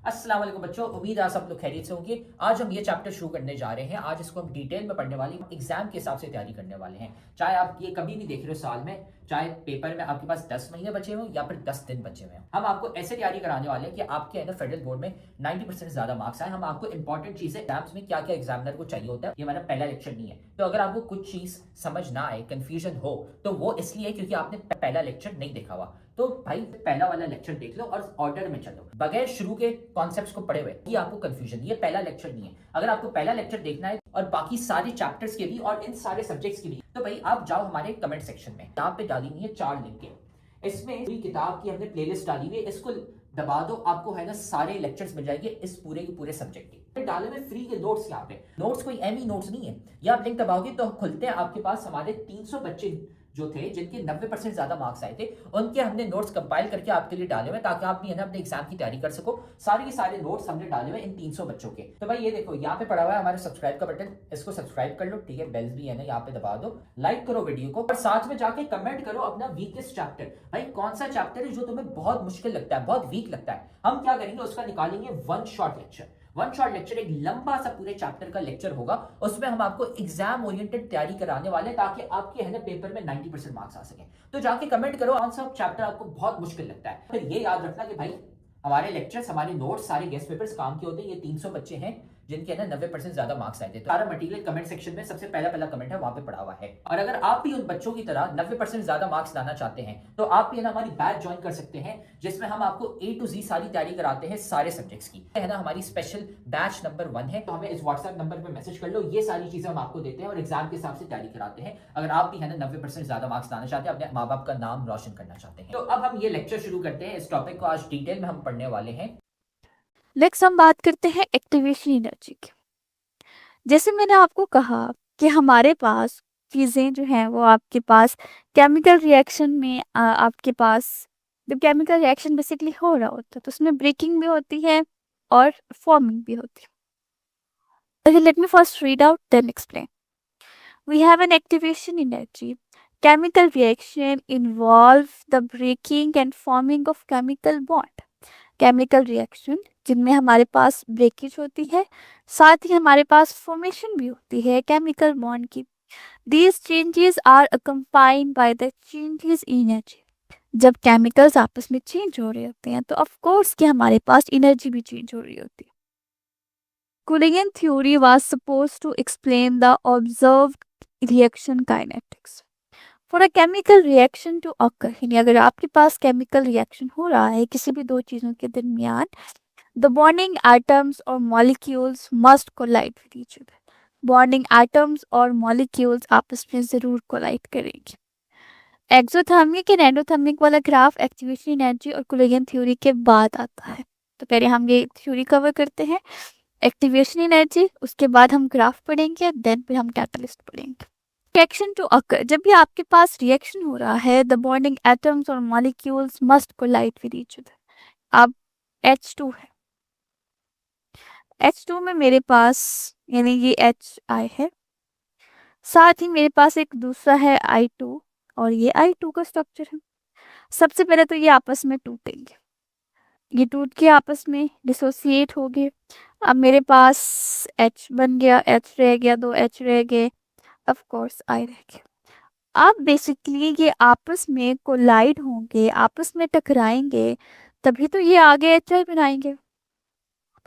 अस्सलाम वालेकुम बच्चों, उम्मीद है आप सब लोग खैरियत से होंगे। आज हम ये चैप्टर शुरू करने जा रहे हैं। आज इसको हम डिटेल में पढ़ने वाले हैं, एग्जाम के हिसाब से तैयारी करने वाले हैं। चाहे आप ये कभी भी देख रहे हो साल में, चाहे पेपर में आपके पास 10 महीने बचे हों या फिर 10 दिन बचे हुए हैं, हम आपको ऐसे तैयारी कराने वाले हैं कि आपके है ना फेडरल बोर्ड में 90% से ज्यादा मार्क्स आए। हम आपको इंपॉर्टेंट चीजें एग्जाम्स में क्या क्या एग्जामिनर को चाहिए होता है, ये हमारा पहला लेक्चर नहीं है। तो अगर आपको कुछ चीज समझ ना आए, कंफ्यूजन हो, तो वो इसलिए क्योंकि आपने पहला लेक्चर नहीं देखा हुआ। तो भाई पहला वाला लेक्चर देख लो और ऑर्डर में चलो, बगैर शुरू के कॉन्सेप्ट्स को पढ़े हुए ये आपको कंफ्यूजन, ये पहला लेक्चर नहीं है। अगर आपको पहला लेक्चर देखना है और बाकी सारे चैप्टर्स के भी और इन सारे सब्जेक्ट्स के भी, तो भाई आप जाओ हमारे कमेंट सेक्शन में, यहाँ पे डाली हुई है 4 लिंक। इसमें पूरी किताब की हमने प्लेलिस्ट डाली हुई है, इसको दबा दो, आपको है ना सारे लेक्चर्स मिल जाएंगे इस पूरे के पूरे सब्जेक्ट के। डाले हुए फ्री के नोट्स, यहाँ पे नोट्स कोई एमी नोट्स नहीं है। ये आप लिंक दबाओगे तो खुलते हैं, आपके पास हमारे 300 बच्चे जो थे जिनके 90% ज्यादा मार्क्स आए थे, उनके हमने नोट्स कंपाइल करके आपके लिए डाले हुए ताकि आप भी है ना अपने एग्जाम की तैयारी कर सको। सारे के सारे नोट्स हमने डाले हुए इन 300 बच्चों के। तो भाई ये देखो यहाँ पे पड़ा हुआ है हमारे सब्सक्राइब का बटन, इसको सब्सक्राइब कर लो, ठीक है। बेल्स भी है ना यहाँ पे दबा दो, लाइक करो वीडियो को और साथ में जाके कमेंट करो अपना वीकेस्ट चैप्टर। भाई कौन सा चैप्टर है जो तुम्हें बहुत मुश्किल लगता है, बहुत वीक लगता है, हम क्या करेंगे उसका निकालेंगे one shot lecture. One shot lecture एक लंबा सा पूरे चैप्टर का लेक्चर होगा, उसमें हम आपको एग्जाम ओरिएंटेड तैयारी कराने वाले हैं ताकि आपके है ना पेपर में 90% मार्क्स आ सके। तो जाके कमेंट करो कौन सा चैप्टर आपको बहुत मुश्किल लगता है। फिर ये याद रखना कि भाई हमारे लेक्चर्स, हमारे नोट्स, सारे गेस्ट पेपर्स काम के होते हैं। ये 300 बच्चे हैं जिनके ना 90% ज्यादा मार्क्स आए थे। तो सारा मटेरियल कमेंट सेक्शन में सबसे पहला कमेंट है, वहां पे पड़ा हुआ है। और अगर आप भी उन बच्चों की तरह 90% ज्यादा मार्क्स लाना चाहते हैं तो आप भी है ना हमारी बैच ज्वाइन कर सकते हैं, जिसमें हम आपको A to Z सारी तैयारी कराते हैं सारे सब्जेक्ट्स की, है ना। हमारी स्पेशल बैच नंबर 1 है, तो हमें इस व्हाट्सएप नंबर पर मैसेज कर लो। ये सारी चीजें हम आपको देते हैं और एग्जाम के हिसाब से तैयारी कराते हैं। अगर आप भी है ना 90% ज्यादा मार्क्स लाना चाहते हैं, अपने माँ बाप का नाम रोशन करना चाहते हैं। तो अब हम ये लेक्चर शुरू करते हैं। इस टॉपिक को आज डिटेल में हम पढ़ने वाले हैं। नेक्स्ट हम बात करते हैं एक्टिवेशन एनर्जी की। जैसे मैंने आपको कहा कि हमारे पास चीज़ें जो हैं वो आपके पास केमिकल रिएक्शन में आपके पास जब केमिकल रिएक्शन बेसिकली हो रहा होता है तो उसमें ब्रेकिंग भी होती है और फॉर्मिंग भी होती है। Let me first read out then explain. We have an activation energy. Chemical reaction involve the breaking and forming of chemical bond. Chemical reaction जिनमें हमारे पास ब्रेकेज होती है, साथ ही हमारे पास फॉर्मेशन भी होती है केमिकल बॉन्ड की। These changes are accompanied by the changes in energy. जब केमिकल्स आपस में चेंज हो रहे होते हैं तो ऑफ कोर्स कि हमारे पास एनर्जी भी चेंज हो रही होती है। Culligan theory was supposed to explain the observed reaction kinetics. For a chemical reaction to occur, यानी अगर आपके पास केमिकल रिएक्शन हो रहा है किसी भी दो चीज़ों के दरमियान, द बॉन्डिंग एटम्स और molecules must collide with each other. Bonding atoms और मॉलिक्यूल्स आपस में ज़रूर कोलाइड करेंगे। एक्सोथर्मिक एंड एंडोथर्मिक वाला ग्राफ एक्टिवेशन एनर्जी और कुलिगन थ्योरी के बाद आता है। तो पहले हम ये थ्योरी कवर करते हैं, एक्टिवेशन एनर्जी, उसके बाद हम ग्राफ पढ़ेंगे, देन फिर हम कैटलिस्ट पढ़ेंगे। रिएक्शन टू अकर, जब भी आपके पास रिएक्शन हो रहा है द बॉन्डिंग एटम्स और molecules must collide with each other. अब H2 है, H2 में मेरे पास यानी ये HI है, साथ ही मेरे पास एक दूसरा है I2 और ये I2 का स्ट्रक्चर है। सबसे पहले तो ये आपस में टूटेंगे, ये टूट के आपस में डिसोसिएट हो गए। अब मेरे पास H बन गया, H रह गया, दो H रह गए, ऑफ कोर्स I रह गया। अब बेसिकली ये आपस में कोलाइड होंगे, आपस में टकराएंगे, तभी तो ये आगे HI बनाएंगे।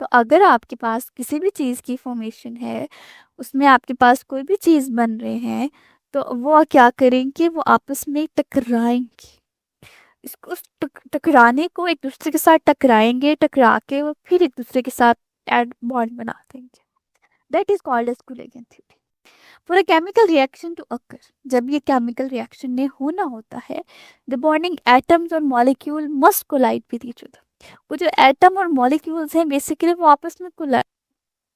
तो अगर आपके पास किसी भी चीज़ की फॉर्मेशन है, उसमें आपके पास कोई भी चीज़ बन रहे हैं, तो वो क्या करेंगे, वो आपस में टकराएंगे। इसको टकराने को एक दूसरे के साथ टकराएंगे, टकरा के वो फिर एक दूसरे के साथ एड बॉन्ड बना देंगे। That is called as collision theory. For a chemical reaction to occur, जब ये केमिकल रिएक्शन ने होना होता है, द बॉन्डिंग एटम्स और molecule must collide with each other. वो जो एटम और मॉलिक्यूल्स हैं बेसिकली वो आपस में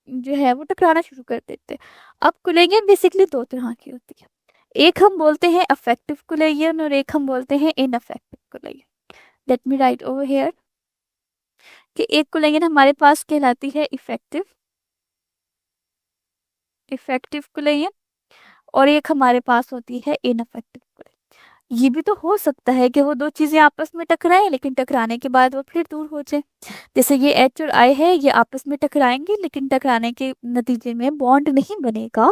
जो है वो टकराना शुरू कर देते हैं। अब कुलिगन बेसिकली दो तरह की होती है, एक हम बोलते हैं अफेक्टिव कुलिगन और एक हम बोलते हैं ineffective collision. Let me write over here कि एक कुलिगन हमारे पास कहलाती है इफेक्टिव इफेक्टिव कुलिगन और एक हमारे पास होती है इनअफेक्टिव कुलिगन। ये भी तो हो सकता है कि वो 2 चीज़ें आपस में टकराएँ, लेकिन टकराने के बाद वो फिर दूर हो जाएँ। जैसे ये H और I है, ये आपस में टकराएँगे, लेकिन टकराने के नतीजे में बॉन्ड नहीं बनेगा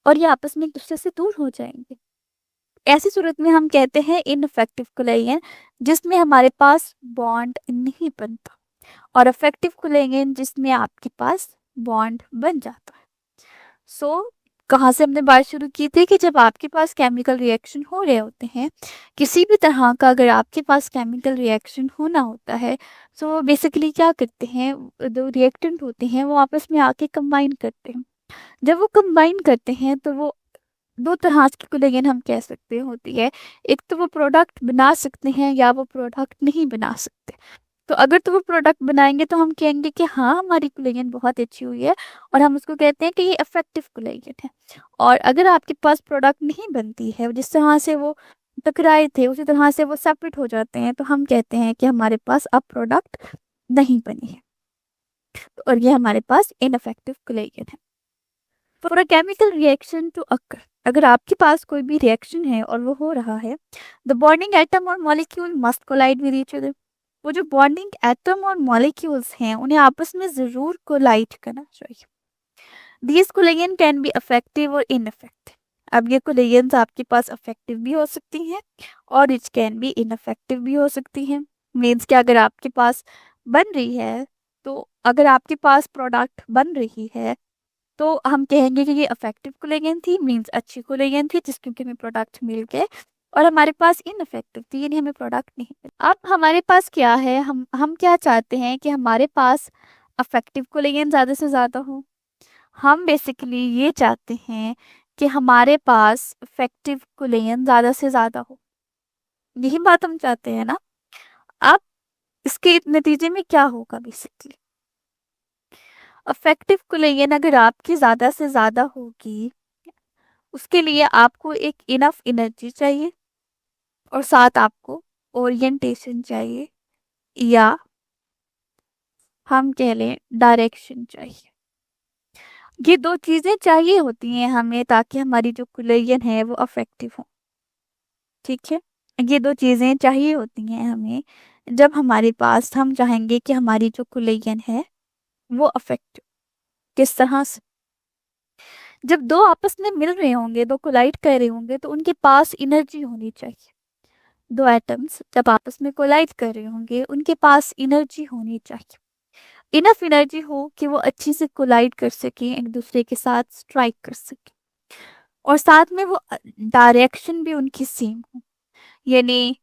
और ये आपस में एक-दूसरे से दूर हो जाएँगे। ऐसी सूरत में हम कहते हैं इनअफेक्टिव कोलिगन, जिसमें हमारे पास बॉन्ड नहीं बनता, और अफेक्टिव कोलिगन जिसमें आपके पास बॉन्ड बन जाता है। सो कहाँ से हमने बात शुरू की थी कि जब आपके पास केमिकल रिएक्शन हो रहे होते हैं, किसी भी तरह का अगर आपके पास केमिकल रिएक्शन होना होता है, सो बेसिकली क्या करते हैं, जो रिएक्टेंट होते हैं वो आपस में आके कंबाइन करते हैं। जब वो कंबाइन करते हैं तो वो 2 तरह की कोलेजन हम कह सकते हैं होती है। एक तो वो प्रोडक्ट बना सकते हैं या वो प्रोडक्ट नहीं बना सकते। तो अगर तो वो प्रोडक्ट बनाएँगे तो हम कहेंगे कि हाँ, हमारी कोलेजन बहुत अच्छी हुई है और हम उसको कहते हैं कि ये इफेक्टिव कोलेजन है। और अगर आपके पास प्रोडक्ट नहीं बनती है, जिस तरह से वो टकराए थे उसी तरह से वो सेपरेट हो जाते हैं, तो हम कहते हैं कि हमारे पास अब प्रोडक्ट नहीं बनी है और ये हमारे पास इनइफेक्टिव कोलेजन है। For a chemical reaction to occur, अगर आपके पास कोई भी रिएक्शन है और वो हो रहा है, द बॉन्डिंग एटम और molecule must collide with each other. वो जो बॉन्डिंग एटम और मॉलिक्यूल्स हैं उन्हें आपस में जरूर कोलाइड करना चाहिए। दीज कोलिगन कैन बी अफेक्टिव और इनअफेक्टिव। अब ये कोलिगन्स आपके पास अफेक्टिव भी हो सकती हैं और इच कैन बी इनअफेक्टिव भी हो सकती हैं। मीन्स कि अगर आपके पास बन रही है, तो अगर आपके पास प्रोडक्ट बन रही है तो हम कहेंगे कि ये अफेक्टिव कोलेजन थी, मीन्स अच्छी कोलेजन थी जिस क्योंकि हमें प्रोडक्ट मिल गए, और हमारे पास इनअफेक्टिव थी यानी हमें प्रोडक्ट नहीं मिला। अब हमारे पास क्या है, हम क्या चाहते हैं कि हमारे पास अफेक्टिव कोलेजन ज़्यादा से ज़्यादा हो। हम बेसिकली ये चाहते हैं कि हमारे पास इफेक्टिव कोलेजन ज़्यादा से ज़्यादा हो। यही बात हम चाहते हैं ना। अब इसके नतीजे में क्या होगा, बेसिकली अफेक्टिव कोलेजन अगर आपकी ज़्यादा से ज़्यादा होगी, उसके लिए आपको एक इनफ एनर्जी चाहिए और साथ आपको ओरिएंटेशन चाहिए, या हम कह लें डायरेक्शन चाहिए। ये 2 चीज़ें चाहिए होती हैं हमें ताकि हमारी जो कोलेजन है वो अफेक्टिव हो। ठीक है, ये 2 चीज़ें चाहिए होती हैं हमें जब हमारे पास हम चाहेंगे कि हमारी जो कोलेजन है वो अफेक्टिव। किस तरह से, जब 2 आपस में मिल रहे होंगे, 2 कोलाइड कर रहे होंगे, तो उनके पास एनर्जी होनी चाहिए। 2 एटम्स जब आपस में कोलाइड कर रहे होंगे, उनके पास एनर्जी होनी चाहिए। इनफ एनर्जी हो कि वो अच्छी से कोलाइड कर सकें, एक दूसरे के साथ स्ट्राइक कर सकें, और साथ में वो डायरेक्शन भी उनकी सेम हो। यानी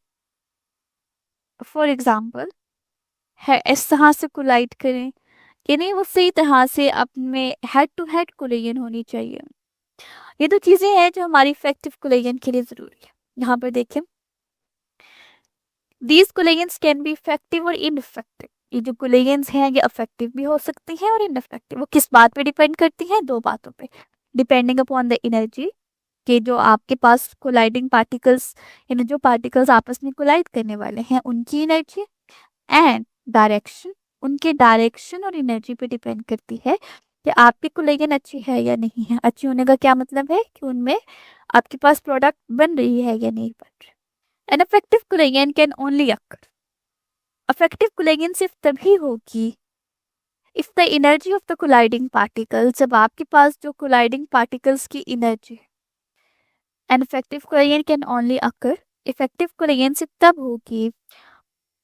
फॉर एग्जांपल है इस तरह से कोलाइड करें, यानी वो सही तरह से अपने हेड टू हेड कोलिजन होनी चाहिए। ये 2 चीज़ें हैं जो हमारी इफेक्टिव कोलिजन के लिए ज़रूरी है। यहाँ पर देखें, दीज कोलिगन्स कैन बी इफेक्टिव और इनइफेक्टिव। ये जो कोलिगन्स हैं ये अफेक्टिव भी हो सकती हैं और इनइफेक्टिव। वो किस बात पे डिपेंड करती हैं, 2 बातों पे, डिपेंडिंग अपॉन द एनर्जी, कि जो आपके पास कोलाइडिंग पार्टिकल्स, यानी जो पार्टिकल्स आपस में कोलाइड करने वाले हैं उनकी एनर्जी, एंड डायरेक्शन, उनके डायरेक्शन और एनर्जी पे डिपेंड करती है कि आपकी कोलिजन अच्छी है या नहीं है। अच्छी होने का क्या मतलब है कि उनमें आपके पास प्रोडक्ट बन रही है या नहीं बन रही। An effective collision can only occur, affective collision सिर्फ तभी होगी if the energy of the colliding particle, जब आपके पास जो कोलाइडिंग पार्टिकल्स की एनर्जी है। N effective collision can only occur, effective collision सिर्फ तब होगी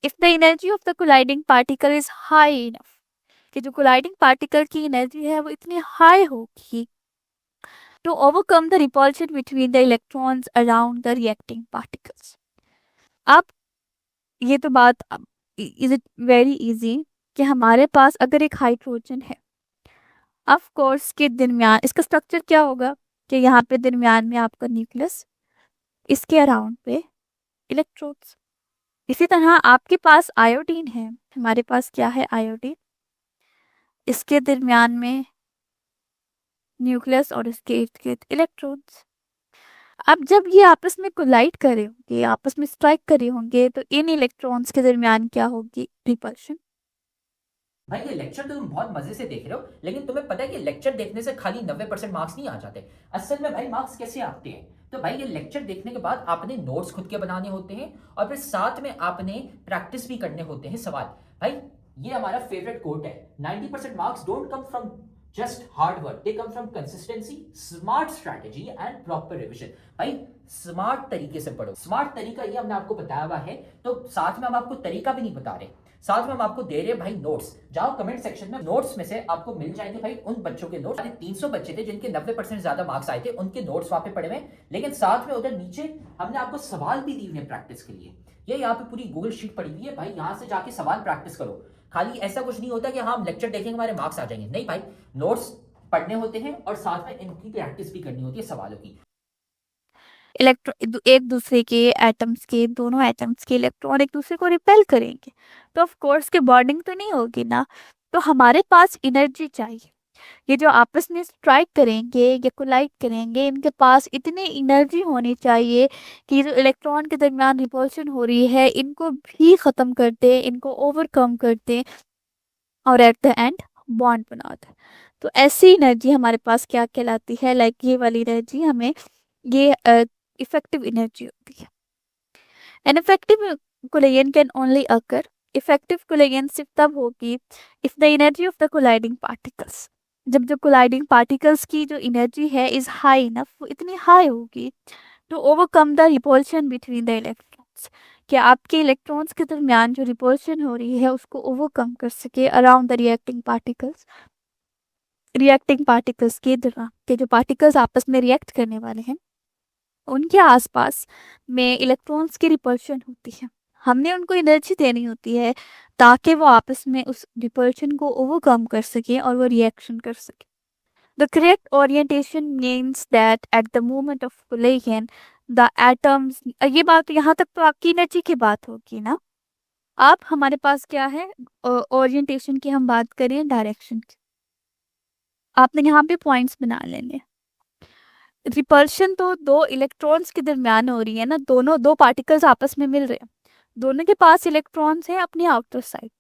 if the energy of the colliding particle is high enough, कि जो कोलाइडिंग पार्टिकल की एनर्जी है वो इतनी हाई होगी to overcome the repulsion between the electrons around the reacting particles. अब ये तो बात, इज इट वेरी इजी कि हमारे पास अगर एक हाइड्रोजन है, ऑफ कोर्स के दरमियान इसका स्ट्रक्चर क्या होगा कि यहाँ पे दरमियान में आपका न्यूक्लियस, इसके अराउंड पे इलेक्ट्रॉन्स। इसी तरह आपके पास आयोडीन है, हमारे पास क्या है आयोडीन, इसके दरमियान में न्यूक्लियस और इसके इर्द गिर्द इलेक्ट्रॉन्स। अब जब ये आपस में कोलाइड कर रहे होंगे, आपस में स्ट्राइक कर रहे होंगे, तो इन इलेक्ट्रॉन्स के दरमियान क्या होगी, रिपल्शन। भाई ये लेक्चर तो तुम बहुत मजे से देख रहे हो, लेकिन तुम्हें पता है कि लेक्चर देखने से खाली 90% मार्क्स नहीं आ जाते। असल में भाई मार्क्स कैसे आते हैं, तो भाई ये लेक्चर देखने के बाद आपने नोट्स खुद के बनाने होते हैं और फिर साथ में आपने प्रैक्टिस भी करने होते हैं सवाल। भाई ये हमारा फेवरेट कोट है, 90% marks don't come from just hard work, they come from consistency, smart strategy and proper revision. भाई स्मार्ट तरीके से पढ़ो, स्मार्ट तरीका ये हमने आपको बताया हुआ है, तो साथ में हम आपको तरीका भी नहीं बता रहे, साथ में हम आपको दे रहे हैं भाई नोट्स। जाओ कमेंट सेक्शन में, नोट्स में से आपको मिल जाएंगे भाई उन बच्चों के नोट्स, 300 बच्चे थे जिनके 90% ज्यादा मार्क्स आए थे, उनके नोट्स वहां पे पड़े हुए, लेकिन साथ में उधर नीचे हमने आपको सवाल भी दिए हुए प्रैक्टिस के लिए। ये यहाँ पे पूरी गूगल शीट पड़ी हुई है भाई, यहाँ से जाके सवाल प्रैक्टिस करो। खाली ऐसा कुछ नहीं होता कि हाँ हम लेक्चर देखेंगे हमारे मार्क्स आ जाएंगे, नहीं भाई, नोट्स पढ़ने होते हैं और साथ में इनकी प्रैक्टिस भी करनी होती है सवालों की। एक दूसरे के एटम्स के, दोनों एटम्स के इलेक्ट्रॉन एक दूसरे को रिपेल करेंगे, तो ऑफ कोर्स के बॉन्डिंग तो नहीं होगी ना। तो हमारे पास एनर्जी चाहिए, ये जो आपस में स्ट्राइक करेंगे या कोलाइड करेंगे, इनके पास इतनी एनर्जी होनी चाहिए कि जो इलेक्ट्रॉन के दरमियान रिपल्शन हो रही है इनको भी ख़त्म कर दे, इनको ओवरकम कर दे और एट द एंड बॉन्ड बना दे। तो ऐसी एनर्जी हमारे पास क्या कहलाती है, लाइक ये वाली एनर्जी हमें, ये इफेक्टिव एनर्जी होती है। N effective collision can only occur, effective collision सिर्फ तब होगी if the energy of the colliding particles, जब जो कोलाइडिंग पार्टिकल्स की जो एनर्जी है इज हाई इनफ, वो इतनी हाई होगी to overcome the repulsion between the electrons, कि आपके इलेक्ट्रॉन्स के दरमियान जो रिपल्शन हो रही है उसको ओवरकम कर सके around the reacting particles. Reacting particles के दौरान के जो पार्टिकल्स आपस में रिएक्ट करने वाले हैं उनके आसपास में इलेक्ट्रॉन्स की रिपल्शन होती है, हमने उनको एनर्जी देनी होती है ताकि वो आपस में उस रिपल्शन को ओवरकम कर सके और वो रिएक्शन कर सके। The correct orientation means that at the moment of collision the atoms, ये बात यहाँ तक तो आपकी एनर्जी की बात होगी ना। अब हमारे पास क्या है, ओरिएंटेशन की हम बात करें डायरेक्शन की, आपने यहाँ पे पॉइंट्स बना लेने। रिपल्शन तो दो इलेक्ट्रॉन्स के दरमियान हो रही है ना, दोनों दो पार्टिकल्स आपस में मिल रहे हैं, दोनों के पास इलेक्ट्रॉन्स हैं अपनी आउटर साइड,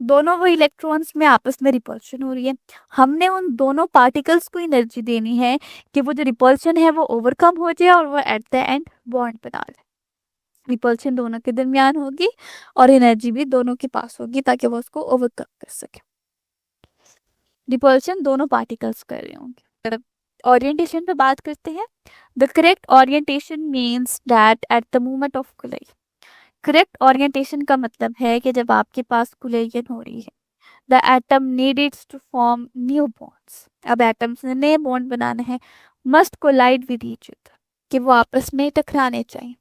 दोनों वो इलेक्ट्रॉन्स में आपस में रिपल्शन हो रही है। हमने उन दोनों पार्टिकल्स को एनर्जी देनी है कि वो जो रिपल्शन है वो ओवरकम हो जाए और वो एट द एंड बॉन्ड बना ले। रिपल्शन दोनों के दरमियान होगी और एनर्जी भी दोनों के पास होगी ताकि वो उसको ओवरकम कर सके। रिपल्शन दोनों पार्टिकल्स कर रहे होंगे। ओरिएंटेशन पे बात करते हैं। The correct orientation means that at the moment of collision, correct orientation का मतलब है कि जब आपके पास कोलिजन हो रही है, the atom needs to form new bonds, अब एटम्स ने नए बॉन्ड बनाने हैं, must collide with each other, कि वो आपस में टकराने चाहिए।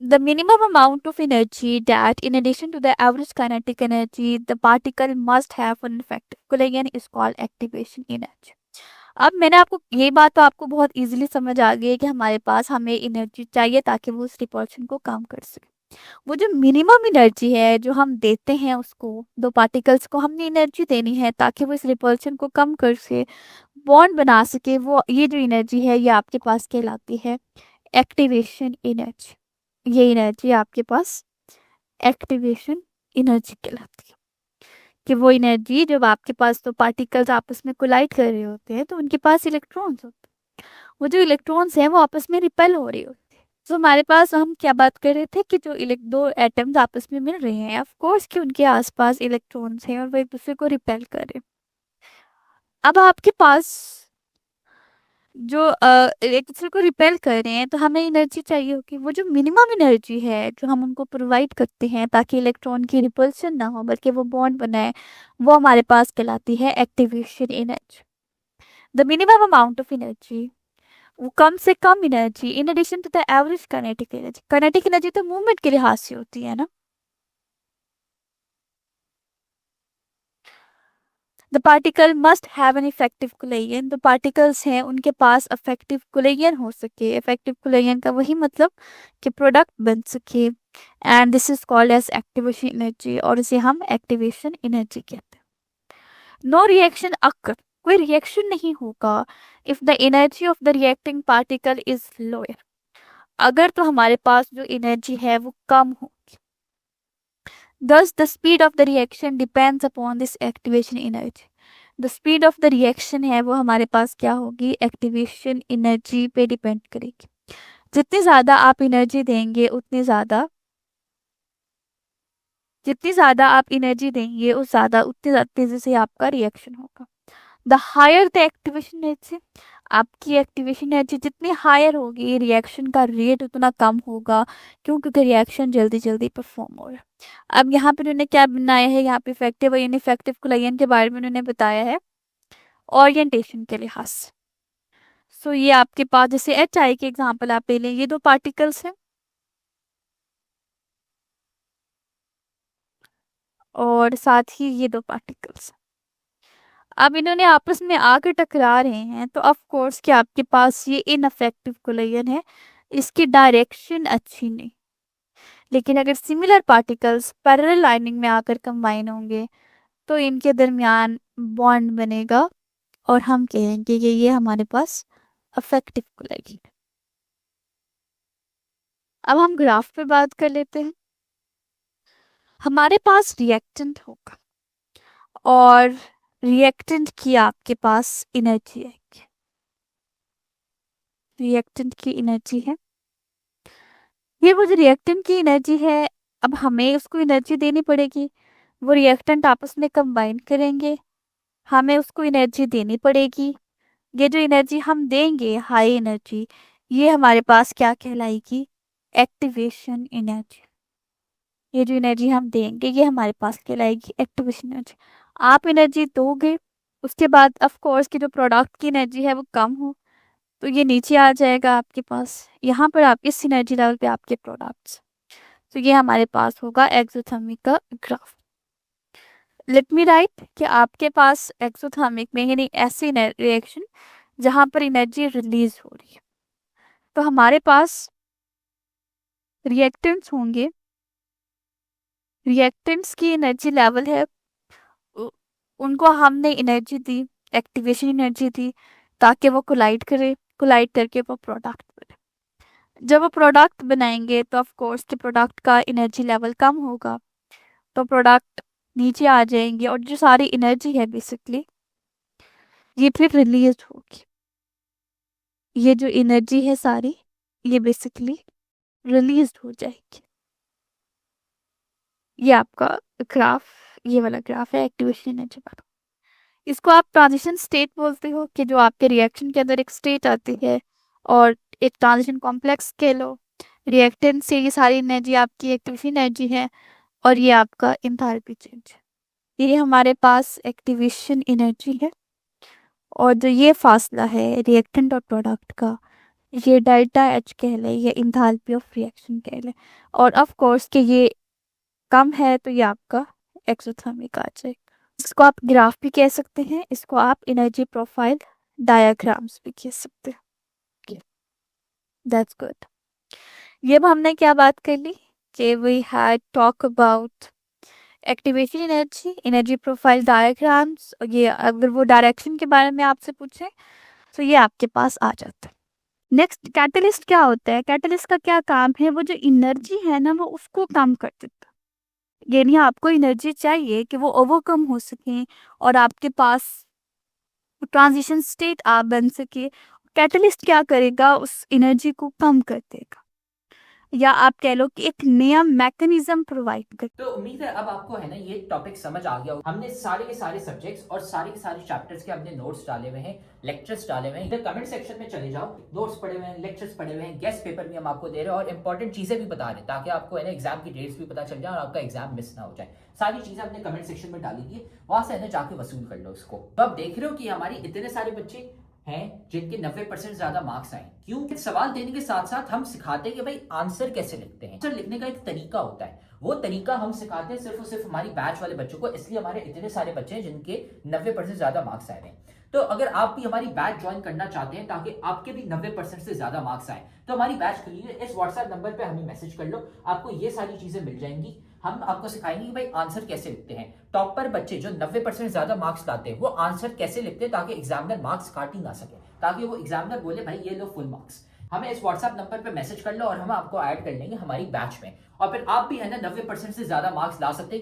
The minimum amount of energy that in addition to the average kinetic energy the particle must have for an effective collision is called activation energy। अब मैंने आपको ये बात तो आपको बहुत इजीली समझ आ गई है कि हमारे पास हमें एनर्जी चाहिए ताकि वो उस रिपल्शन को कम कर सके। वो जो मिनिमम एनर्जी है जो हम देते हैं उसको, दो पार्टिकल्स को हमने एनर्जी देनी है ताकि वो इस रिपल्शन को कम कर सके, बॉन्ड बना सके, वो ये जो एनर्जी है ये आपके पास कहलाती है एक्टिवेशन एनर्जी। ये एनर्जी आपके पास एक्टिवेशन एनर्जी कहलाती है, कि वो एनर्जी जब आपके पास तो पार्टिकल्स आपस में कोलाइड कर रहे होते हैं तो उनके पास इलेक्ट्रॉन्स होते हैं, वो जो इलेक्ट्रॉन्स हैं वो आपस में रिपेल हो रहे होते हैं। तो हमारे पास हम क्या बात कर रहे थे कि जो दो एटम्स आपस में मिल रहे हैं, ऑफ कोर्स कि उनके आसपास इलेक्ट्रॉन्स हैं और वो एक दूसरे को रिपेल कर रहे हैं। अब आपके पास जो एक दूसरे को रिपेल कर रहे हैं तो हमें एनर्जी चाहिए होगी, वो जो मिनिमम एनर्जी है जो हम उनको प्रोवाइड करते हैं ताकि इलेक्ट्रॉन की रिपल्शन ना हो बल्कि वो बॉन्ड बनाए, वो हमारे पास कहलाती है activation energy. The minimum amount of energy, वो कम से कम energy in addition to the average kinetic energy, kinetic energy तो मूवमेंट के लिहाज से होती है ना। The particle must have an effective collision, जो पार्टिकल्स हैं उनके पास इफेक्टिव कोलिजन हो सके, इफेक्टिव कोलिजन का वही मतलब कि प्रोडक्ट बन सके, and this is called as activation energy, और इसे हम एक्टिवेशन एनर्जी कहते हैं। नो रिएक्शन अकर, कोई रिएक्शन नहीं होगा if the energy of the reacting particle is lower, अगर तो हमारे पास जो एनर्जी है वो कम होगी। Thus, the speed of the reaction depends upon this activation energy. The speed of the reaction है वो हमारे पास क्या होगी, एक्टिवेशन एनर्जी पे डिपेंड करेगी। जितनी ज़्यादा आप एनर्जी देंगे जितनी ज़्यादा आप एनर्जी देंगे उस ज़्यादा उतनी ज़्यादा तेज़ी से आपका रिएक्शन होगा। The higher the activation energy, आपकी एक्टिवेशन एनर्जी जितनी हायर होगी रिएक्शन का रेट उतना कम होगा, क्योंकि रिएक्शन जल्दी जल्दी परफॉर्म हो रहा है। अब यहाँ पे उन्होंने क्या बनाया है, यहाँ पे इफेक्टिव और इनइफेक्टिव कोलाजन के बारे में उन्होंने बताया है ओरिएंटेशन के लिहाज से। सो ये आपके पास जैसे एच आई के एग्जाम्पल आप ले लें, ये दो पार्टिकल्स हैं और साथ ही ये दो पार्टिकल्स। अब इन्होंने आपस में आकर टकरा रहे हैं तो ऑफ कोर्स कि आपके पास ये इनअफेक्टिव कोलिजन है, इसकी डायरेक्शन अच्छी नहीं। लेकिन अगर सिमिलर पार्टिकल्स पैरेलल लाइनिंग में आकर कंबाइन होंगे तो इनके दरमियान बॉन्ड बनेगा और हम कहेंगे कि ये हमारे पास अफेक्टिव कोलिजन है। अब हम ग्राफ पे बात कर लेते हैं। हमारे पास रिएक्टेंट होगा और रिएक्टेंट की आपके पास एनर्जी है, रिएक्टेंट की एनर्जी है, ये वो जो रिएक्टेंट की एनर्जी है, अब हमें उसको एनर्जी देनी पड़ेगी। वो रिएक्टेंट आपस में कंबाइन करेंगे, हमें उसको एनर्जी देनी पड़ेगी। ये जो एनर्जी हम देंगे हाई एनर्जी, ये हमारे पास क्या कहलाएगी, एक्टिवेशन एनर्जी। ये जो एनर्जी हम देंगे ये हमारे पास कहलाएगी एक्टिवेशन एनर्जी। आप एनर्जी दोगे, उसके बाद ऑफ कोर्स की जो प्रोडक्ट की एनर्जी है वो कम हो तो ये नीचे आ जाएगा आपके पास, यहाँ पर आप इस एनर्जी लेवल पे आपके प्रोडक्ट्स, तो ये हमारे पास होगा एक्सोथर्मिक का ग्राफ। लेट मी राइट कि आपके पास एक्सोथर्मिक में यानी ऐसी रिएक्शन जहाँ पर एनर्जी रिलीज हो रही है, तो हमारे पास रिएक्टेंट्स होंगे, रिएक्टेंट्स की एनर्जी लेवल है, उनको हमने एनर्जी दी, एक्टिवेशन एनर्जी दी ताकि वो कोलाइड करे, कोलाइड करके वो प्रोडक्ट बने। जब वो प्रोडक्ट बनाएंगे तो ऑफ कोर्स के प्रोडक्ट का एनर्जी लेवल कम होगा तो प्रोडक्ट नीचे आ जाएंगे और जो सारी एनर्जी है बेसिकली ये फिर रिलीज होगी। ये जो एनर्जी है सारी ये बेसिकली रिलीज हो जाएगी। ये आपका ग्राफ, ये वाला ग्राफ है एक्टिवेशन एनर्जी वाला। इसको आप ट्रांजिशन स्टेट बोलते हो कि जो आपके रिएक्शन के अंदर एक स्टेट आती है और एक ट्रांजिशन कॉम्प्लेक्स के लो, रिएक्टेंट से ये सारी एनर्जी आपकी एक्टिवेशन एनर्जी है और ये आपका एंथैल्पी चेंज है। ये हमारे पास एक्टिवेशन एनर्जी है और जो ये फासला है रिएक्टेंट और प्रोडक्ट का ये डेल्टा एच कहले, ये एंथैल्पी ऑफ रिएक्शन कहले, और ऑफ कोर्स कि ये कम है तो ये आपका एक्सोथर्मिक आ जाएगा। इसको आप ग्राफ भी कह सकते हैं, इसको आप एनर्जी प्रोफाइल डायग्राम्स भी कह सकते हैं। That's good. ये अब हमने क्या बात कर ली कि we had talk about activation energy, energy profile diagrams. ये अगर वो डायरेक्शन के बारे में आपसे पूछे तो ये आपके पास आ जाता है। नेक्स्ट कैटलिस्ट क्या होता है, कैटलिस्ट का क्या काम है, वो जो एनर्जी है ना वो उसको कम कर देता है। यानी आपको एनर्जी चाहिए कि वो ओवरकम हो सके और आपके पास ट्रांजिशन स्टेट आप बन सके। कैटलिस्ट क्या करेगा, उस एनर्जी को कम कर देगा या आप कह लो कि एक नया मैकेनिज्म प्रोवाइड कर। तो उम्मीद है अब आपको है ना ये टॉपिक समझ आ गया। हमने सारे के सारे सब्जेक्ट्स और सारे के सारे चैप्टर्स के हमने नोट्स डाले हुए हैं, लेक्चर्स डाले हुए हैं। इधर कमेंट सेक्शन में चले जाओ, नोट्स पढ़े हुए हैं, लेक्चर्स पढ़े हुए हैं, गेस्ट पेपर भी हम आपको दे रहे हैं और इंपॉर्टेंट चीजें भी बता रहे हैं ताकि आपको है ना एग्जाम की डेट्स भी पता चल जाए और आपका एग्जाम मिस ना हो जाए। सारी चीजें हमने कमेंट सेक्शन में डाली थी, वहां से है ना जाके वसूल कर लो इसको। तो आप देख रहे हो कि हमारी इतने सारे बच्चे हैं जिनके 90% ज्यादा मार्क्स आए। क्यों? सवाल देने के साथ साथ हम सिखाते हैं कि भाई आंसर कैसे लिखते हैं। आंसर लिखने का एक तरीका होता है, वो तरीका हम सिखाते हैं सिर्फ और सिर्फ हमारी बैच वाले बच्चों को, इसलिए हमारे इतने सारे बच्चे हैं जिनके 90% ज्यादा मार्क्स आए हैं। तो अगर आप भी हमारी बैच ज्वाइन करना चाहते हैं ताकि आपके भी 90% से ज्यादा मार्क्स आए तो हमारी बैच के लिए इस व्हाट्सएप नंबर पे हमें मैसेज कर लो, आपको ये सारी चीजें मिल जाएंगी। हम आपको सिखाएंगे कि भाई आंसर कैसे लिखते हैं। टॉपर बच्चे जो 90% ज्यादा मार्क्स लाते हैं वो आंसर कैसे लिखते हैं ताकि एग्जामिनर मार्क्स काट ही ना सके, ताकि वो एग्जामिनर बोले भाई ये लो फुल मार्क्स। हमें इस व्हाट्सएप नंबर पे मैसेज कर लो और हम आपको ऐड कर लेंगे हमारी बैच में, और फिर आप भी है ना 90% से ज्यादा मार्क्स ला सकते हैं।